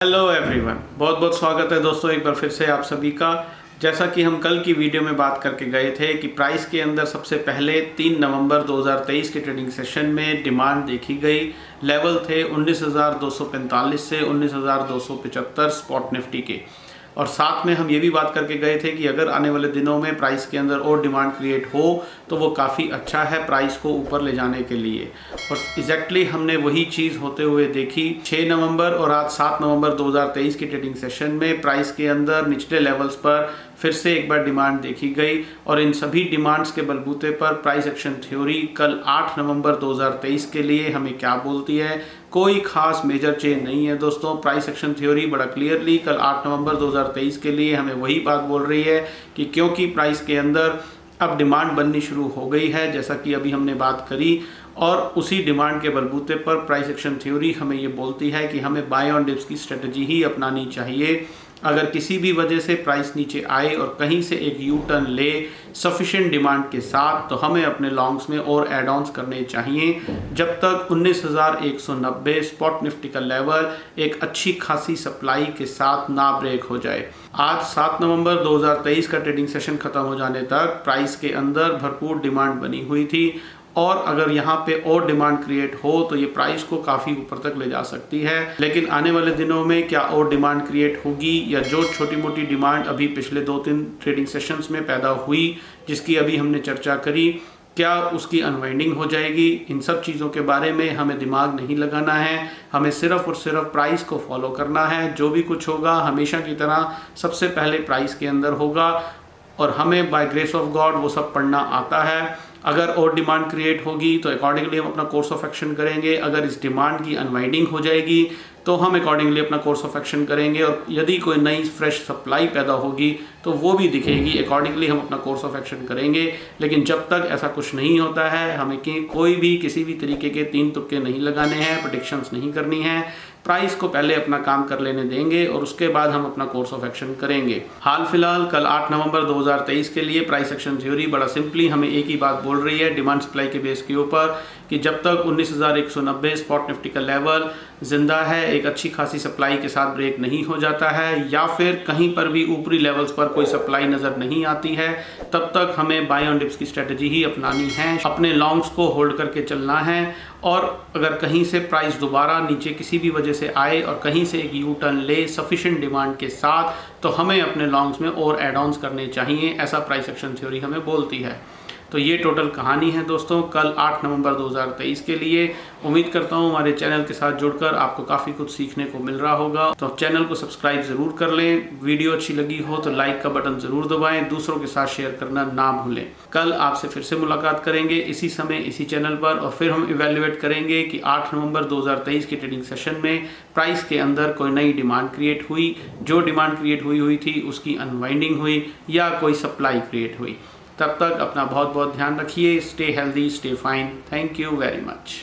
Hello everyone, बहुत बहुत स्वागत है दोस्तों एक बार फिर से आप सभी का। जैसा कि हम कल की वीडियो में बात करके गए थे कि प्राइस के अंदर सबसे पहले 3 नवंबर 2023 के ट्रेडिंग सेशन में डिमांड देखी गई। लेवल थे 19,245 से 19,275 स्पॉट निफ्टी के, और साथ में हम ये भी बात करके गए थे कि अगर आने वाले दिनों में प्राइस के अंदर और डिमांड क्रिएट हो तो वो काफ़ी अच्छा है प्राइस को ऊपर ले जाने के लिए। और एग्जैक्टली हमने वही चीज़ होते हुए देखी 6 नवंबर और आज 7 नवंबर 2023 के ट्रेडिंग सेशन में प्राइस के अंदर निचले लेवल्स पर फिर से एक बार डिमांड देखी गई, और इन सभी डिमांड्स के बलबूते पर प्राइस एक्शन थ्योरी कल 8 नवंबर 2023 के लिए हमें क्या बोलती है। कोई खास मेजर चेंज नहीं है दोस्तों। प्राइस एक्शन थ्योरी बड़ा क्लियरली कल 8 नवंबर 2023 के लिए हमें वही बात बोल रही है कि क्योंकि प्राइस के अंदर अब डिमांड बननी शुरू हो गई है, जैसा कि अभी हमने बात करी, और उसी डिमांड के बलबूते पर प्राइस एक्शन थ्योरी हमें ये बोलती है कि हमें बाय ऑन डिप्स की स्ट्रेटजी ही अपनानी चाहिए। अगर किसी भी वजह से प्राइस नीचे आए और कहीं से एक यू टर्न ले सफिशिएंट डिमांड के साथ, तो हमें अपने लॉन्ग्स में और एड ऑन्स करने चाहिए जब तक 19,190 स्पॉट निफ्टी का लेवल एक अच्छी खासी सप्लाई के साथ ना ब्रेक हो जाए। आज 7 नवंबर 2023 का ट्रेडिंग सेशन खत्म हो जाने तक प्राइस के अंदर भरपूर डिमांड बनी हुई थी, और अगर यहाँ पे और डिमांड क्रिएट हो तो ये प्राइस को काफ़ी ऊपर तक ले जा सकती है। लेकिन आने वाले दिनों में क्या और डिमांड क्रिएट होगी, या जो छोटी मोटी डिमांड अभी पिछले 2-3 ट्रेडिंग सेशंस में पैदा हुई जिसकी अभी हमने चर्चा करी, क्या उसकी अनवाइंडिंग हो जाएगी। इन सब चीज़ों के बारे में हमें दिमाग नहीं लगाना है, हमें सिर्फ और सिर्फ प्राइस को फॉलो करना है। जो भी कुछ होगा हमेशा की तरह सबसे पहले प्राइस के अंदर होगा, और हमें बाय ग्रेस ऑफ गॉड वो सब पढ़ना आता है। अगर और डिमांड क्रिएट होगी तो अकॉर्डिंगली हम अपना कोर्स ऑफ एक्शन करेंगे। अगर इस डिमांड की अनवाइंडिंग हो जाएगी तो हम अकॉर्डिंगली अपना कोर्स ऑफ एक्शन करेंगे, और यदि कोई नई फ्रेश सप्लाई पैदा होगी तो वो भी दिखेगी, अकॉर्डिंगली हम अपना कोर्स ऑफ एक्शन करेंगे। लेकिन जब तक ऐसा कुछ नहीं होता है हमें कोई भी किसी भी तरीके के तीन तुक्के नहीं लगाने हैं, प्रेडिक्शंस नहीं करनी है। प्राइस को पहले अपना काम कर लेने देंगे और उसके बाद हम अपना कोर्स ऑफ एक्शन करेंगे। हाल फिलहाल कल 8 नवंबर 2023 के लिए प्राइस एक्शन थ्योरी बड़ा सिंपली हमें एक ही बात बोल रही है डिमांड सप्लाई के बेस के ऊपर, कि जब तक 19,190 स्पॉट निफ्टी का लेवल जिंदा है, एक अच्छी खासी सप्लाई के साथ ब्रेक नहीं हो जाता है, या फिर कहीं पर भी ऊपरी लेवल्स पर कोई सप्लाई नज़र नहीं आती है, तब तक हमें बाय ऑन डिप्स की स्ट्रेटजी ही अपनानी है। अपने लॉन्ग्स को होल्ड करके चलना है, और अगर कहीं से प्राइस दोबारा नीचे किसी भी वजह से आए और कहीं से एक यू टर्न ले सफिशिएंट डिमांड के साथ, तो हमें अपने लॉन्ग्स में और एड ऑन्स करने चाहिए। ऐसा प्राइस एक्शन थ्योरी हमें बोलती है। तो ये टोटल कहानी है दोस्तों कल 8 नवंबर 2023 के लिए। उम्मीद करता हूँ हमारे चैनल के साथ जुड़कर आपको काफ़ी कुछ सीखने को मिल रहा होगा। तो चैनल को सब्सक्राइब ज़रूर कर लें, वीडियो अच्छी लगी हो तो लाइक का बटन ज़रूर दबाएं, दूसरों के साथ शेयर करना ना भूलें। कल आपसे फिर से मुलाकात करेंगे इसी समय इसी चैनल पर, और फिर हम इवेल्युएट करेंगे कि 8 नवंबर 2023 के ट्रेडिंग सेशन में प्राइस के अंदर कोई नई डिमांड क्रिएट हुई, जो डिमांड क्रिएट हुई थी उसकी अनवाइंडिंग हुई, या कोई सप्लाई क्रिएट हुई। तब तक अपना बहुत बहुत ध्यान रखिए। Stay healthy, stay fine. Thank you very much.